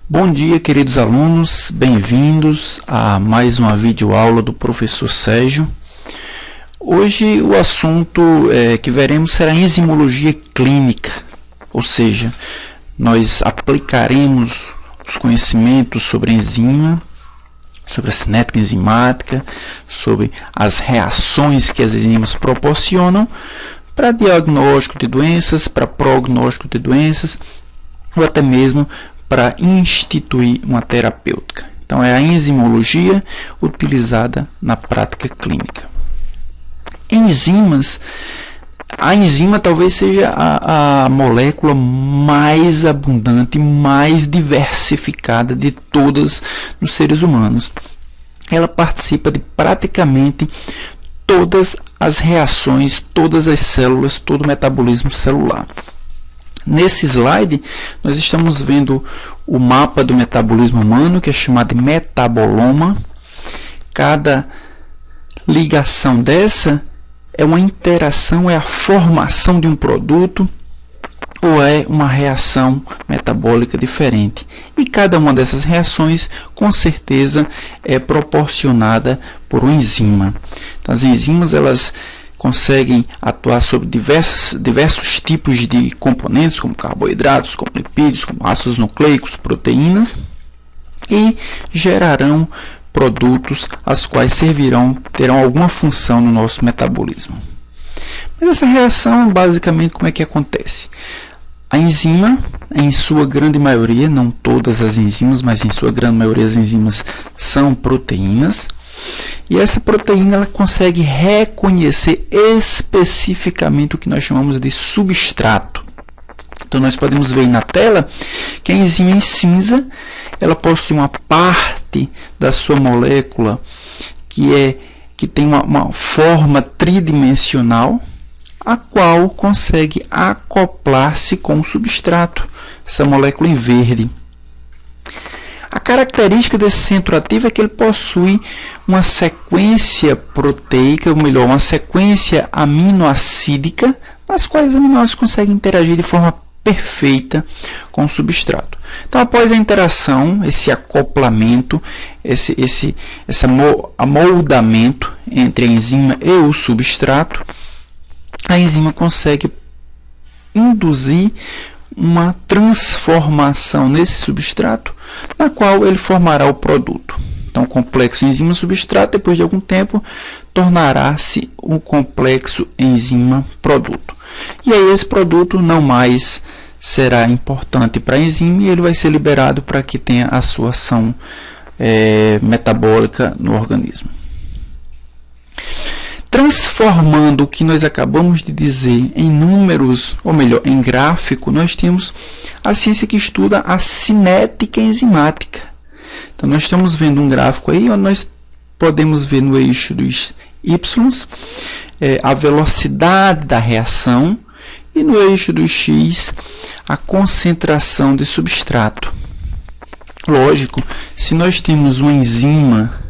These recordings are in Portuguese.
Bom dia, queridos alunos, bem-vindos a mais uma videoaula do professor Sérgio. Hoje o assunto que veremos será enzimologia clínica, ou seja, nós aplicaremos os conhecimentos sobre a enzima, sobre a cinética enzimática, sobre as reações que as enzimas proporcionam para diagnóstico de doenças, para prognóstico de doenças, ou até mesmo para instituir uma terapêutica. Então, é a enzimologia utilizada na prática clínica. Enzimas. A enzima talvez seja a molécula mais abundante, mais diversificada de todas nos seres humanos. Ela participa de praticamente todas as reações, todas as células, todo o metabolismo celular. Nesse slide, nós estamos vendo o mapa do metabolismo humano, que é chamado de metaboloma. Cada ligação dessa é uma interação, é a formação de um produto ou é uma reação metabólica diferente. E cada uma dessas reações, com certeza, é proporcionada por uma enzima. Então, as enzimas, elas conseguem atuar sobre diversos tipos de componentes, como carboidratos, como lipídios, como ácidos nucleicos, proteínas, e gerarão produtos as quais terão alguma função no nosso metabolismo. Mas essa reação, basicamente, como é que acontece? A enzima, em sua grande maioria, não todas as enzimas, mas em sua grande maioria as enzimas são proteínas. E essa proteína ela consegue reconhecer especificamente o que nós chamamos de substrato. Então nós podemos ver aí na tela que a enzima em cinza ela possui uma parte da sua molécula que tem uma forma tridimensional, a qual consegue acoplar-se com o substrato, essa molécula em verde. A característica desse centro ativo é que ele possui uma sequência proteica, ou melhor, uma sequência aminoacídica, nas quais os aminoácidos conseguem interagir de forma perfeita com o substrato. Então, após a interação, esse acoplamento, esse amoldamento entre a enzima e o substrato, a enzima consegue induzir uma transformação nesse substrato, na qual ele formará o produto. Então, o complexo enzima-substrato, depois de algum tempo, tornará-se um complexo enzima-produto. E aí esse produto não mais será importante para a enzima e ele vai ser liberado para que tenha a sua ação metabólica no organismo. Transformando o que nós acabamos de dizer em números, ou melhor, em gráfico, nós temos a ciência que estuda a cinética enzimática. Então, nós estamos vendo um gráfico aí, onde nós podemos ver no eixo dos Y a velocidade da reação e no eixo do X a concentração de substrato. Lógico, se nós temos uma enzima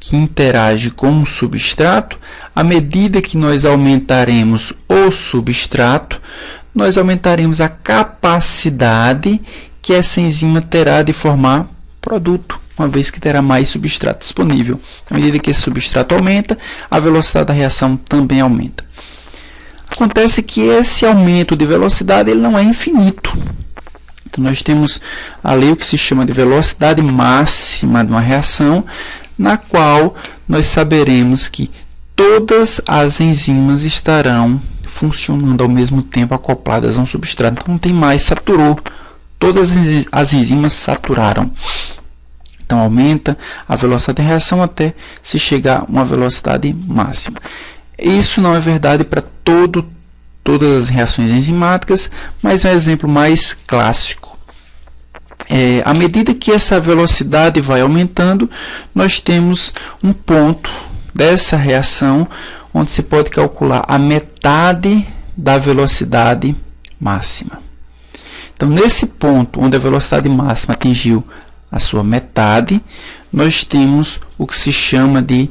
que interage com um substrato, à medida que nós aumentaremos o substrato, nós aumentaremos a capacidade que essa enzima terá de formar produto, uma vez que terá mais substrato disponível. À medida que esse substrato aumenta, a velocidade da reação também aumenta. Acontece que esse aumento de velocidade ele não é infinito. Então, nós temos ali o que se chama de velocidade máxima de uma reação, na qual nós saberemos que todas as enzimas estarão funcionando ao mesmo tempo acopladas a um substrato. Então, não tem mais, saturou. Todas as enzimas saturaram. Então, aumenta a velocidade de reação até se chegar a uma velocidade máxima. Isso não é verdade para todas as reações enzimáticas, mas é um exemplo mais clássico. À medida que essa velocidade vai aumentando, nós temos um ponto dessa reação onde se pode calcular a metade da velocidade máxima. Então, nesse ponto onde a velocidade máxima atingiu a sua metade, nós temos o que se chama de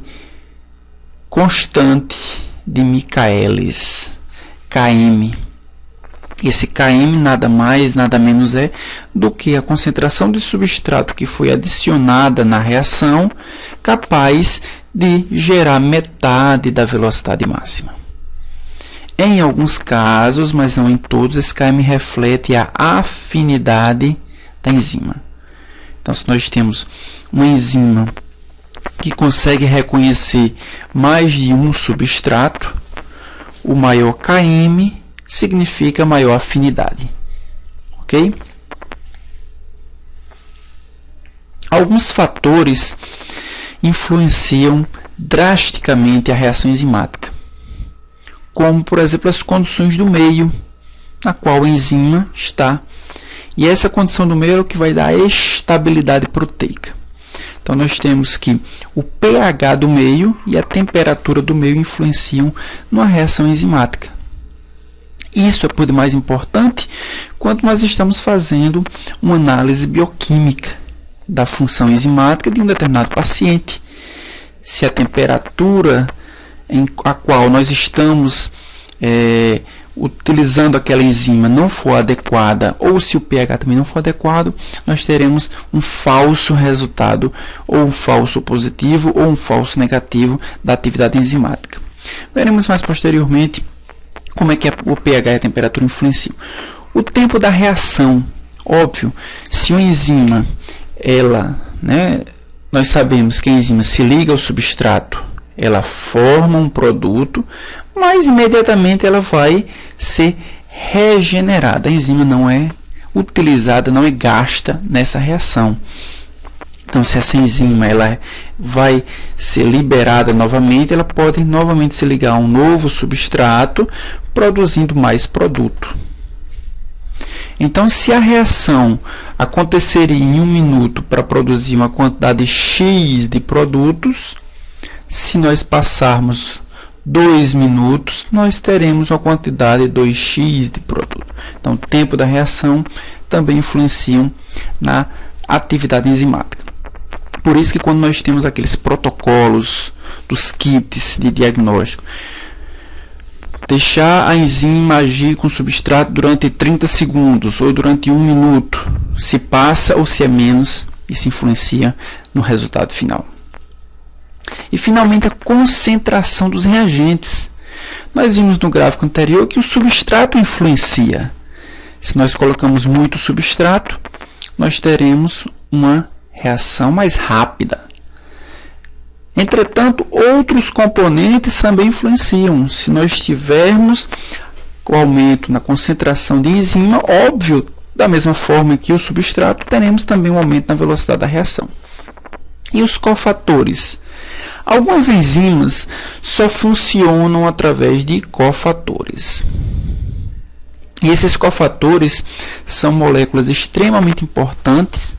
constante de Michaelis, Km. Esse Km nada mais, nada menos é do que a concentração de substrato que foi adicionada na reação, capaz de gerar metade da velocidade máxima. Em alguns casos, mas não em todos, esse Km reflete a afinidade da enzima. Então, se nós temos uma enzima que consegue reconhecer mais de um substrato, o maior Km significa maior afinidade. Ok? Alguns fatores influenciam drasticamente a reação enzimática, como, por exemplo, as condições do meio na qual a enzima está. E essa condição do meio é o que vai dar a estabilidade proteica. Então, nós temos que o pH do meio e a temperatura do meio influenciam numa reação enzimática. Isso é por demais importante quando nós estamos fazendo uma análise bioquímica da função enzimática de um determinado paciente. Se a temperatura em a qual nós estamos utilizando aquela enzima não for adequada, ou se o pH também não for adequado, nós teremos um falso resultado, ou um falso positivo, ou um falso negativo da atividade enzimática. Veremos mais posteriormente como é que o pH e a temperatura influenciam. O tempo da reação, óbvio, se uma enzima, nós sabemos que a enzima se liga ao substrato, ela forma um produto, mas imediatamente ela vai ser regenerada. A enzima não é utilizada, não é gasta nessa reação. Então, se essa enzima ela vai ser liberada novamente, ela pode novamente se ligar a um novo substrato, produzindo mais produto. Então, se a reação aconteceria em 1 minuto para produzir uma quantidade X de produtos, se nós passarmos 2 minutos, nós teremos uma quantidade 2x de produto. Então, o tempo da reação também influencia na atividade enzimática. Por isso que quando nós temos aqueles protocolos dos kits de diagnóstico, deixar a enzima agir com o substrato durante 30 segundos ou durante 1 minuto, se passa ou se é menos, isso influencia no resultado final. E finalmente a concentração dos reagentes. Nós vimos no gráfico anterior que o substrato influencia. Se nós colocamos muito substrato, nós teremos uma reação mais rápida. Entretanto, outros componentes também influenciam. Se nós tivermos o aumento na concentração de enzima, óbvio, da mesma forma que o substrato, teremos também um aumento na velocidade da reação. E os cofatores? Algumas enzimas só funcionam através de cofatores. E esses cofatores são moléculas extremamente importantes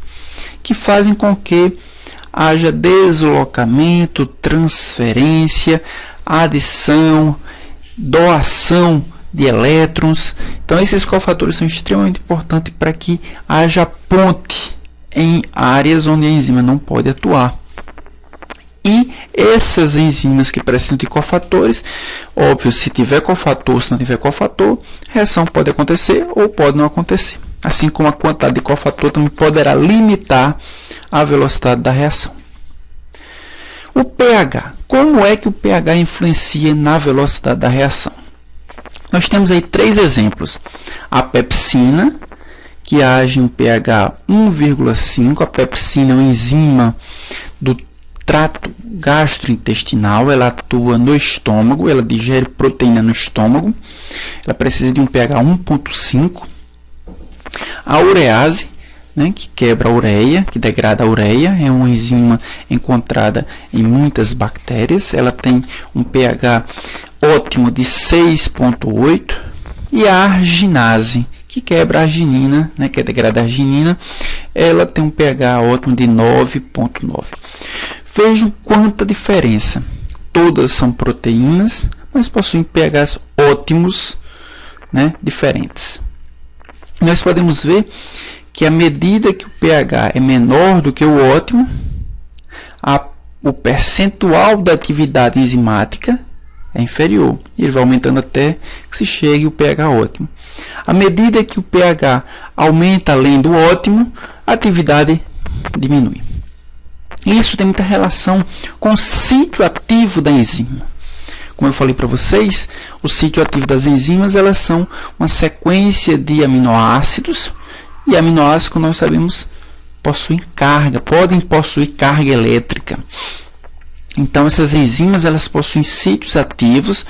que fazem com que haja deslocamento, transferência, adição, doação de elétrons. Então, esses cofatores são extremamente importantes para que haja ponte em áreas onde a enzima não pode atuar. E essas enzimas que precisam de cofatores, óbvio, se tiver cofator, se não tiver cofator, reação pode acontecer ou pode não acontecer. Assim como a quantidade de cofator também poderá limitar a velocidade da reação. O pH. Como é que o pH influencia na velocidade da reação? Nós temos aí 3 exemplos. A pepsina, que age em pH 1,5. A pepsina é uma enzima do trato gastrointestinal, ela atua no estômago, ela digere proteína no estômago, ela precisa de um pH 1,5. A urease, que quebra a ureia, que degrada a ureia, é uma enzima encontrada em muitas bactérias, ela tem um pH ótimo de 6,8. E a arginase, que quebra a arginina, que degrada a arginina, ela tem um pH ótimo de 9,9. Vejam quanta diferença. Todas são proteínas, mas possuem pHs ótimos, diferentes. Nós podemos ver que à medida que o pH é menor do que o ótimo, o percentual da atividade enzimática é inferior. E ele vai aumentando até que se chegue o pH ótimo. À medida que o pH aumenta além do ótimo, a atividade diminui. Isso tem muita relação com o sítio ativo da enzima. Como eu falei para vocês, o sítio ativo das enzimas, elas são uma sequência de aminoácidos, e aminoácidos, como nós sabemos, possuem carga, podem possuir carga elétrica. Então, essas enzimas, elas possuem sítios ativos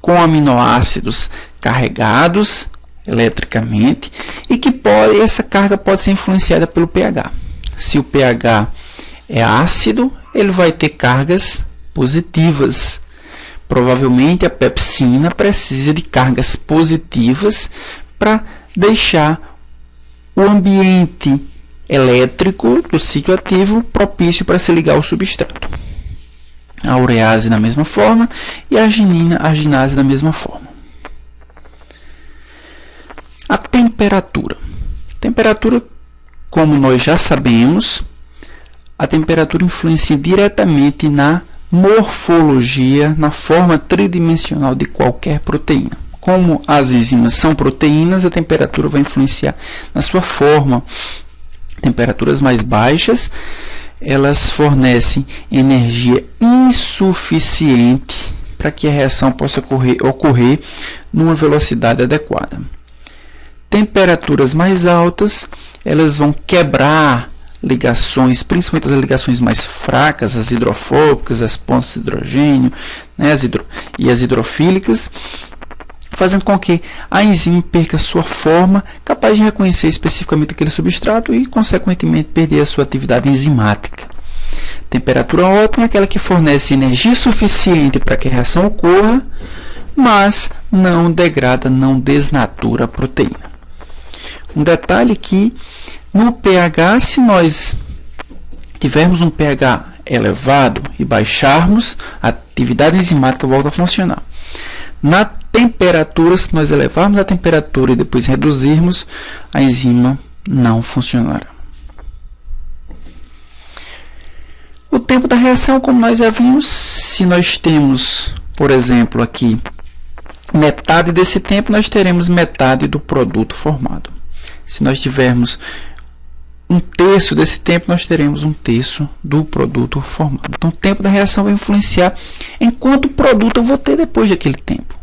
com aminoácidos carregados eletricamente, e que essa carga pode ser influenciada pelo pH. Se o pH é ácido, ele vai ter cargas positivas. Provavelmente a pepsina precisa de cargas positivas para deixar o ambiente elétrico do sítio ativo propício para se ligar ao substrato. A urease da mesma forma e a arginase da mesma forma. A temperatura. Temperatura, como nós já sabemos, a temperatura influencia diretamente na morfologia, na forma tridimensional de qualquer proteína. Como as enzimas são proteínas, a temperatura vai influenciar na sua forma. Temperaturas mais baixas, elas fornecem energia insuficiente para que a reação possa ocorrer numa velocidade adequada. Temperaturas mais altas, elas vão quebrar ligações, principalmente as ligações mais fracas, as hidrofóbicas, as pontes de hidrogênio, né, e as hidrofílicas, fazendo com que a enzima perca sua forma, capaz de reconhecer especificamente aquele substrato e, consequentemente, perder a sua atividade enzimática. Temperatura ótima é aquela que fornece energia suficiente para que a reação ocorra, mas não degrada, não desnatura a proteína. Um detalhe que no pH, se nós tivermos um pH elevado e baixarmos, a atividade enzimática volta a funcionar. Na temperatura, se nós elevarmos a temperatura e depois reduzirmos, a enzima não funcionará. O tempo da reação, como nós já vimos, se nós temos, por exemplo, aqui metade desse tempo, nós teremos metade do produto formado. Se nós tivermos um terço desse tempo, nós teremos um terço do produto formado. Então, o tempo da reação vai influenciar em quanto produto eu vou ter depois daquele tempo.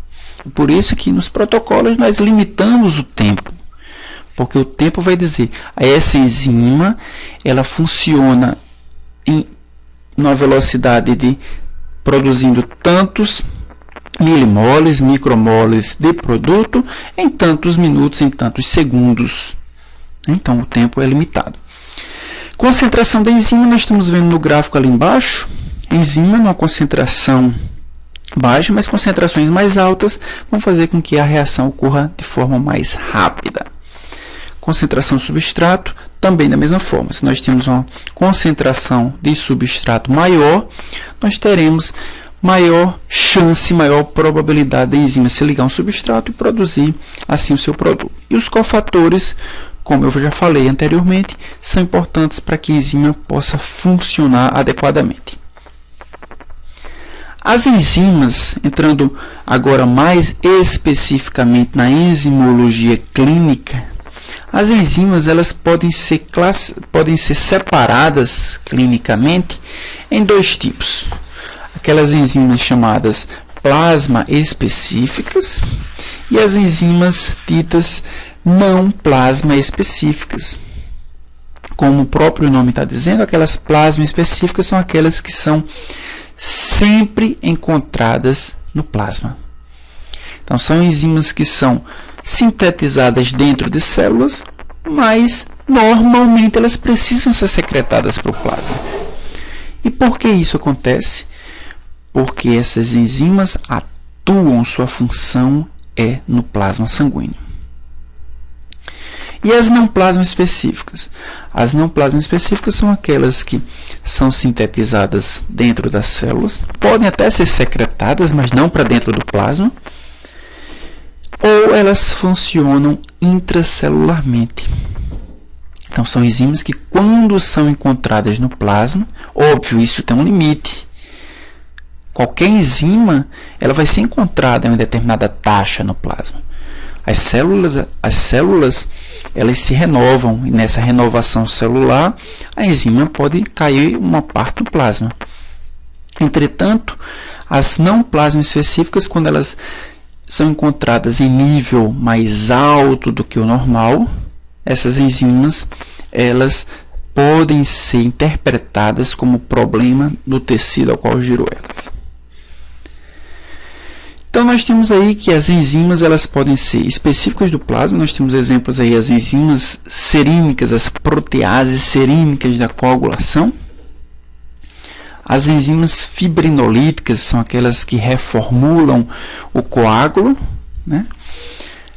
Por isso que nos protocolos nós limitamos o tempo, porque o tempo vai dizer, essa enzima ela funciona em uma velocidade de produzindo tantos milimoles, micromoles de produto em tantos minutos, em tantos segundos. Então, o tempo é limitado. Concentração da enzima, nós estamos vendo no gráfico ali embaixo. Enzima numa concentração baixa, mas concentrações mais altas vão fazer com que a reação ocorra de forma mais rápida. Concentração de substrato, também da mesma forma. Se nós temos uma concentração de substrato maior, nós teremos maior chance, maior probabilidade da enzima se ligar a um substrato e produzir assim o seu produto. E os cofatores, como eu já falei anteriormente, são importantes para que a enzima possa funcionar adequadamente. As enzimas, entrando agora mais especificamente na enzimologia clínica, as enzimas elas podem ser separadas clinicamente em dois tipos. Aquelas enzimas chamadas plasma específicas e as enzimas ditas não plasma específicas. Como o próprio nome está dizendo, aquelas plasma específicas são aquelas que são sempre encontradas no plasma. Então, são enzimas que são sintetizadas dentro de células, mas normalmente elas precisam ser secretadas para o plasma. E por que isso acontece? Porque essas enzimas atuam, sua função é no plasma sanguíneo. E as não plasma específicas? As não plasma específicas são aquelas que são sintetizadas dentro das células, podem até ser secretadas, mas não para dentro do plasma, ou elas funcionam intracelularmente. Então, são enzimas que, quando são encontradas no plasma, óbvio, isso tem um limite. qualquer enzima ela vai ser encontrada em uma determinada taxa no plasma. As células elas se renovam, e nessa renovação celular a enzima pode cair uma parte do plasma. Entretanto, as não plasma específicas, quando elas são encontradas em nível mais alto do que o normal, essas enzimas elas podem ser interpretadas como problema do tecido ao qual girou elas. Então nós temos aí que as enzimas elas podem ser específicas do plasma. Nós temos exemplos aí, as enzimas serímicas, as proteases serímicas da coagulação. As enzimas fibrinolíticas são aquelas que reformulam o coágulo, né?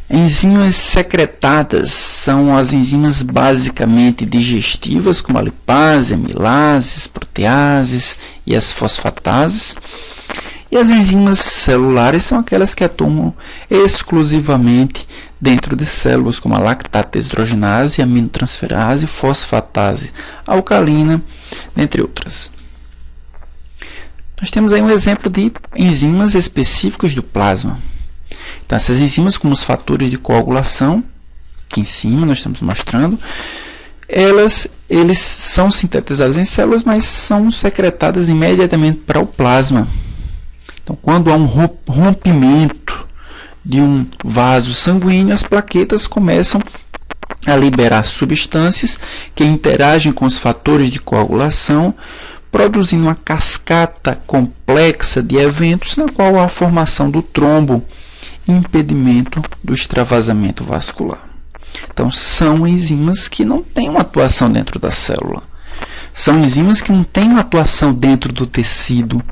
Enzimas secretadas são as enzimas basicamente digestivas, como a lipase, amilases, proteases e as fosfatases. E as enzimas celulares são aquelas que atuam exclusivamente dentro de células, como a lactato deshidrogenase, aminotransferase, fosfatase alcalina, entre outras. Nós temos aí um exemplo de enzimas específicas do plasma. Então, essas enzimas, como os fatores de coagulação, aqui em cima nós estamos mostrando, eles são sintetizados em células, mas são secretadas imediatamente para o plasma. Então, quando há um rompimento de um vaso sanguíneo, as plaquetas começam a liberar substâncias que interagem com os fatores de coagulação, produzindo uma cascata complexa de eventos, na qual há a formação do trombo e impedimento do extravasamento vascular. Então, são enzimas que não têm uma atuação dentro da célula. São enzimas que não têm uma atuação dentro do tecido.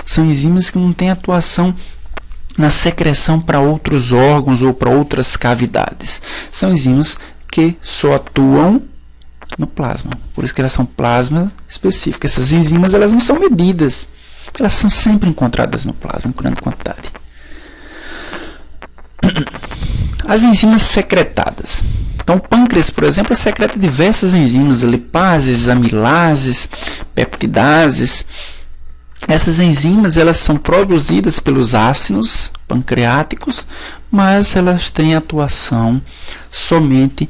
São enzimas que não têm atuação na secreção para outros órgãos ou para outras cavidades. São enzimas que só atuam no plasma. Por isso que elas são plasma específicas. Essas enzimas elas não são medidas. Elas são sempre encontradas no plasma em grande quantidade. As enzimas secretadas. Então, o pâncreas, por exemplo, secreta diversas enzimas, lipases, amilases, peptidases. Essas enzimas elas são produzidas pelos ácidos pancreáticos, mas elas têm atuação somente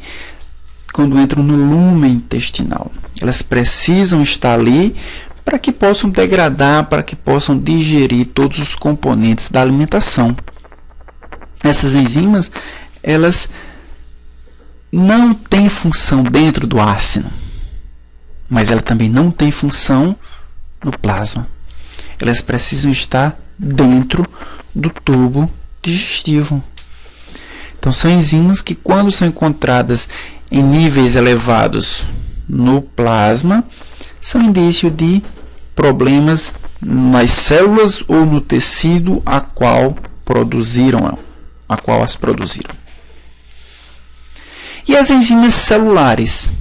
quando entram no lumen intestinal. Elas precisam estar ali para que possam degradar, para que possam digerir todos os componentes da alimentação. Essas enzimas elas não têm função dentro do ácido, mas ela também não tem função no plasma. Elas precisam estar dentro do tubo digestivo. Então, são enzimas que, quando são encontradas em níveis elevados no plasma, são indício de problemas nas células ou no tecido a qual as produziram. E as enzimas celulares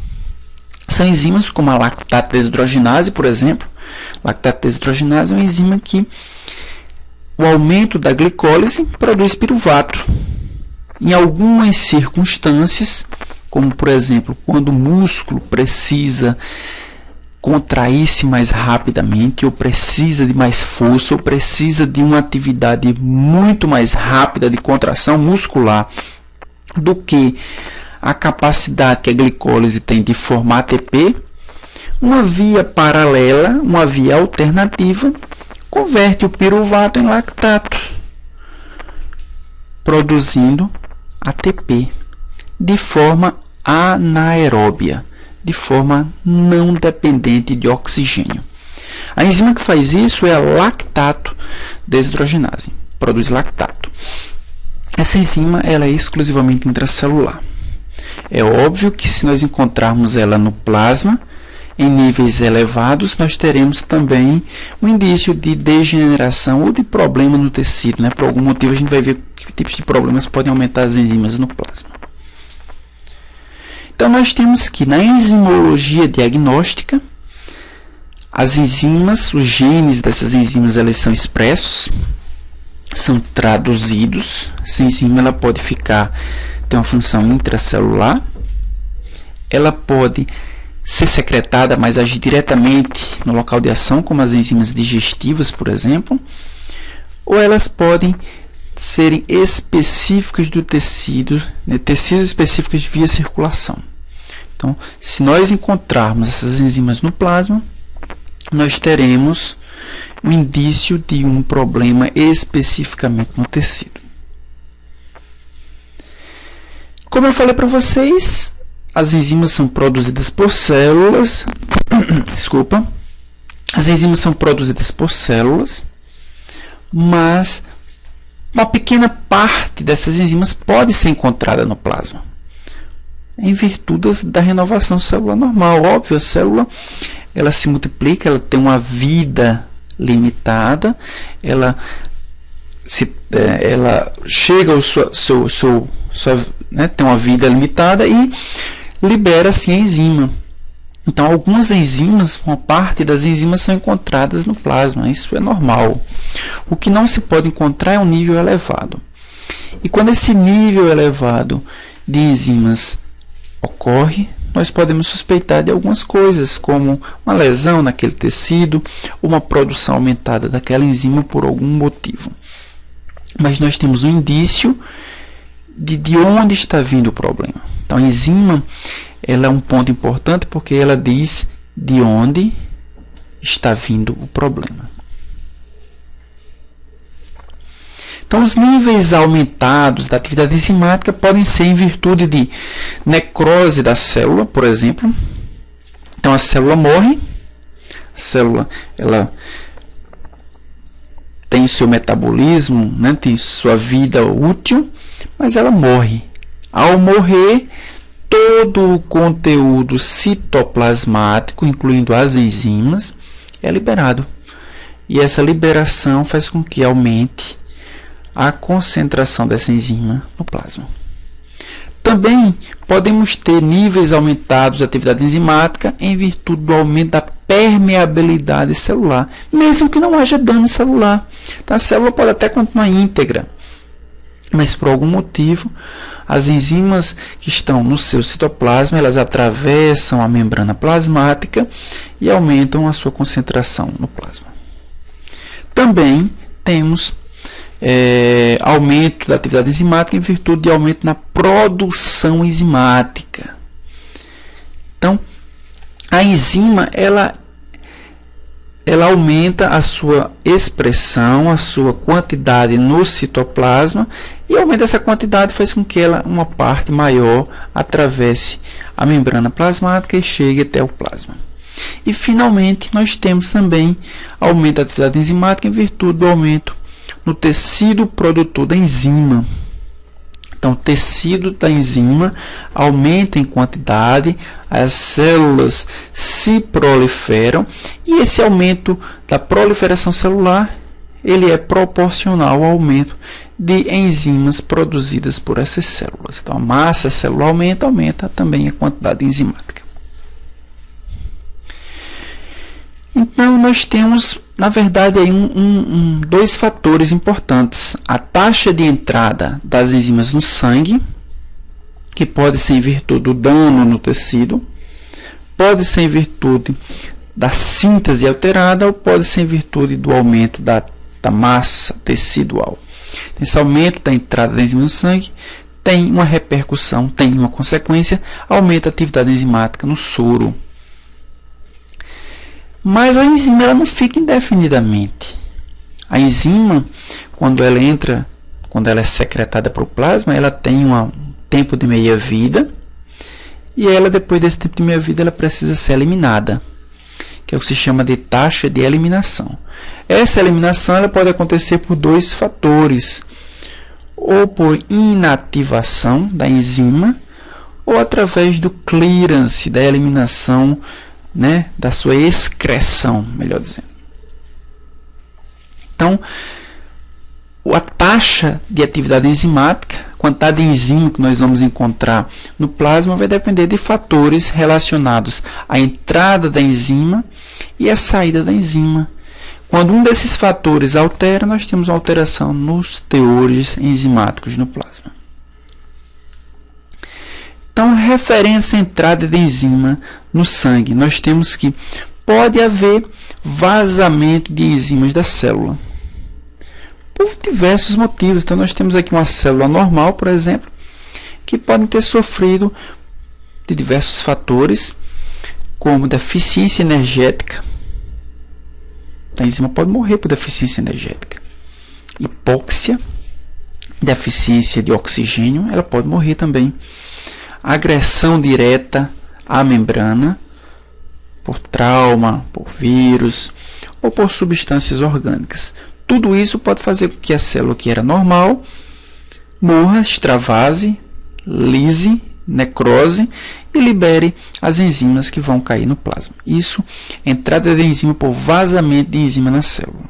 são enzimas como a lactato deshidrogenase, por exemplo. Lactato deshidrogenase é uma enzima que o aumento da glicólise produz piruvato. Em algumas circunstâncias, como por exemplo, quando o músculo precisa contrair-se mais rapidamente, ou precisa de mais força, ou precisa de uma atividade muito mais rápida de contração muscular do que a capacidade que a glicólise tem de formar ATP, uma via paralela, uma via alternativa, converte o piruvato em lactato, produzindo ATP de forma anaeróbia, de forma não dependente de oxigênio. A enzima que faz isso é a lactato deshidrogenase, produz lactato. Essa enzima ela é exclusivamente intracelular. É óbvio que se nós encontrarmos ela no plasma, em níveis elevados, nós teremos também um indício de degeneração ou de problema no tecido, né? Por algum motivo a gente vai ver que tipos de problemas podem aumentar as enzimas no plasma. Então, nós temos que na enzimologia diagnóstica, as enzimas, os genes dessas enzimas, elas são expressos, são traduzidos. Essa enzima ela pode ter uma função intracelular, ela pode ser secretada, mas agir diretamente no local de ação, como as enzimas digestivas, por exemplo, ou elas podem serem específicas do tecido, né, tecidos específicos via circulação. Então, se nós encontrarmos essas enzimas no plasma, nós teremos um indício de um problema especificamente no tecido. Como eu falei para vocês, as enzimas são produzidas por células. Desculpa. As enzimas são produzidas por células, mas uma pequena parte dessas enzimas pode ser encontrada no plasma, em virtude da renovação celular normal. Óbvio, a célula ela se multiplica, ela tem uma vida limitada, ela chega ao tem uma vida limitada e libera-se a enzima. Então, algumas enzimas, uma parte das enzimas são encontradas no plasma, isso é normal. O que não se pode encontrar é um nível elevado. E quando esse nível elevado de enzimas ocorre, nós podemos suspeitar de algumas coisas, como uma lesão naquele tecido, uma produção aumentada daquela enzima por algum motivo. Mas nós temos um indício de onde está vindo o problema. Então, a enzima ela é um ponto importante porque ela diz de onde está vindo o problema. Então, os níveis aumentados da atividade enzimática podem ser em virtude de necrose da célula, por exemplo. Então, a célula morre, a célula ela tem o seu metabolismo, né, tem sua vida útil, mas ela morre. Ao morrer, todo o conteúdo citoplasmático, incluindo as enzimas, é liberado. E essa liberação faz com que aumente a concentração dessa enzima no plasma. Também podemos ter níveis aumentados de atividade enzimática em virtude do aumento da permeabilidade celular, mesmo que não haja dano celular. Então, a célula pode até continuar íntegra, mas por algum motivo as enzimas que estão no seu citoplasma, elas atravessam a membrana plasmática e aumentam a sua concentração no plasma. Também temos aumento da atividade enzimática em virtude de aumento na produção enzimática. Então, a enzima ela aumenta a sua expressão, a sua quantidade no citoplasma, e aumenta essa quantidade faz com que uma parte maior atravesse a membrana plasmática e chegue até o plasma. E finalmente nós temos também aumento da atividade enzimática em virtude do aumento no tecido produtor da enzima. Então, o tecido da enzima aumenta em quantidade, as células se proliferam e esse aumento da proliferação celular ele é proporcional ao aumento de enzimas produzidas por essas células. Então, a massa celular aumenta também a quantidade enzimática. Então, nós temos, na verdade, aí dois fatores importantes. A taxa de entrada das enzimas no sangue, que pode ser em virtude do dano no tecido, pode ser em virtude da síntese alterada ou pode ser em virtude do aumento da massa tecidual. Esse aumento da entrada da enzima no sangue tem uma repercussão, tem uma consequência, aumenta a atividade enzimática no soro. Mas a enzima ela não fica indefinidamente. A enzima, quando ela é secretada para o plasma, ela tem um tempo de meia-vida e ela, depois desse tempo de meia-vida, ela precisa ser eliminada, que é o que se chama de taxa de eliminação. Essa eliminação ela pode acontecer por dois fatores, ou por inativação da enzima, ou através do clearance, da eliminação, da sua excreção, melhor dizendo. Então, a taxa de atividade enzimática, a quantidade de enzima que nós vamos encontrar no plasma, vai depender de fatores relacionados à entrada da enzima e à saída da enzima. Quando um desses fatores altera, nós temos uma alteração nos teores enzimáticos no plasma. Então, referência à entrada de enzima no sangue, nós temos que pode haver vazamento de enzimas da célula por diversos motivos. Então nós temos aqui uma célula normal, por exemplo, que pode ter sofrido de diversos fatores, como deficiência energética. A enzima pode morrer por deficiência energética. Hipóxia, deficiência de oxigênio, ela pode morrer também. Agressão direta à membrana, por trauma, por vírus ou por substâncias orgânicas. Tudo isso pode fazer com que a célula que era normal morra, extravase, lise, necrose e libere as enzimas que vão cair no plasma. Isso, entrada de enzima por vazamento de enzima na célula.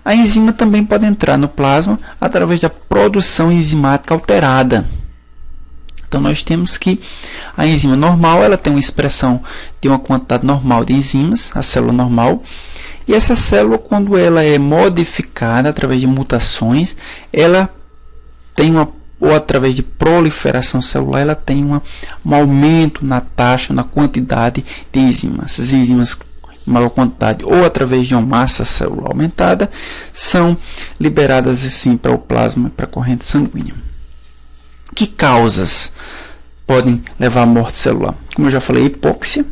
A enzima também pode entrar no plasma através da produção enzimática alterada. Então nós temos que a enzima normal, ela tem uma expressão de uma quantidade normal de enzimas, a célula normal, e essa célula, quando ela é modificada através de mutações, ela tem ou através de proliferação celular, ela tem um aumento na taxa, na quantidade de enzimas. Essas enzimas em maior quantidade ou através de uma massa celular aumentada são liberadas assim para o plasma e para a corrente sanguínea. Que causas podem levar à morte celular? Como eu já falei, hipóxia,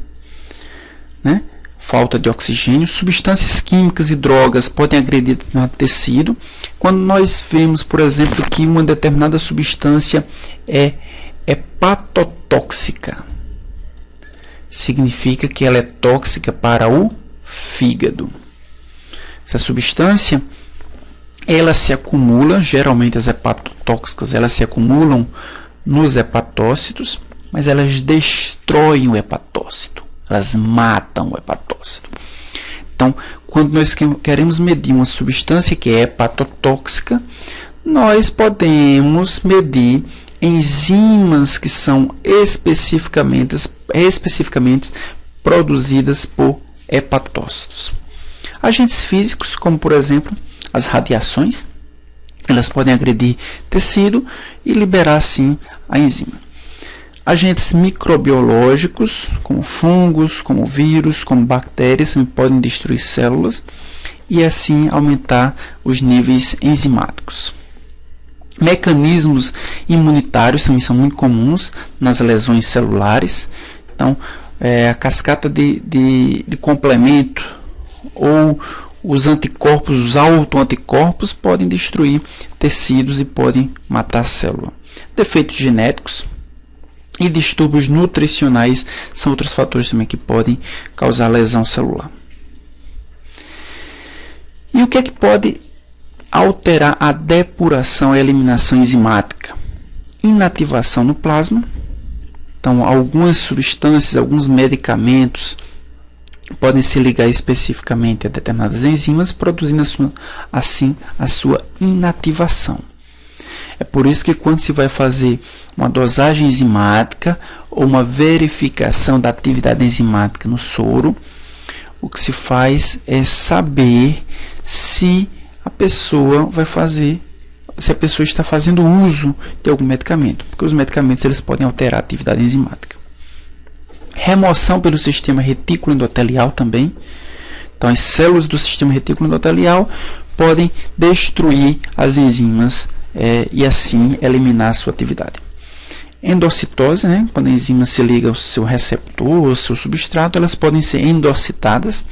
né? Falta de oxigênio, substâncias químicas e drogas podem agredir o tecido. Quando nós vemos, por exemplo, que uma determinada substância é hepatotóxica, significa que ela é tóxica para o fígado. Essa substância, ela se acumula, geralmente as hepatotóxicas, elas se acumulam nos hepatócitos, mas elas destroem o hepatócito, elas matam o hepatócito. Então, quando nós queremos medir uma substância que é hepatotóxica, nós podemos medir enzimas que são especificamente produzidas por hepatócitos. Agentes físicos, como por exemplo as radiações, elas podem agredir tecido e liberar assim a enzima. Agentes microbiológicos, como fungos, como vírus, como bactérias, podem destruir células e assim aumentar os níveis enzimáticos. Mecanismos imunitários também são muito comuns nas lesões celulares. Então, a cascata de complemento ou os anticorpos, os autoanticorpos podem destruir tecidos e podem matar a célula. Defeitos genéticos e distúrbios nutricionais são outros fatores também que podem causar lesão celular. E o que é que pode alterar a depuração e eliminação enzimática? Inativação no plasma. Então, algumas substâncias, alguns medicamentos podem se ligar especificamente a determinadas enzimas, produzindo assim a sua inativação. É por isso que quando se vai fazer uma dosagem enzimática ou uma verificação da atividade enzimática no soro, o que se faz é saber se a pessoa está fazendo uso de algum medicamento, porque os medicamentos eles podem alterar a atividade enzimática. Remoção pelo sistema retículo endotelial também. Então, as células do sistema retículo endotelial podem destruir as enzimas e assim eliminar a sua atividade. Endocitose, né? Quando a enzima se liga ao seu receptor, ao seu substrato, elas podem ser endocitadas.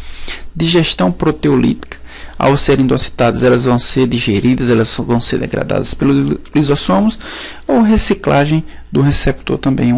Digestão proteolítica, ao serem endocitadas, elas vão ser digeridas, elas vão ser degradadas pelos lisossomos, ou reciclagem do receptor também.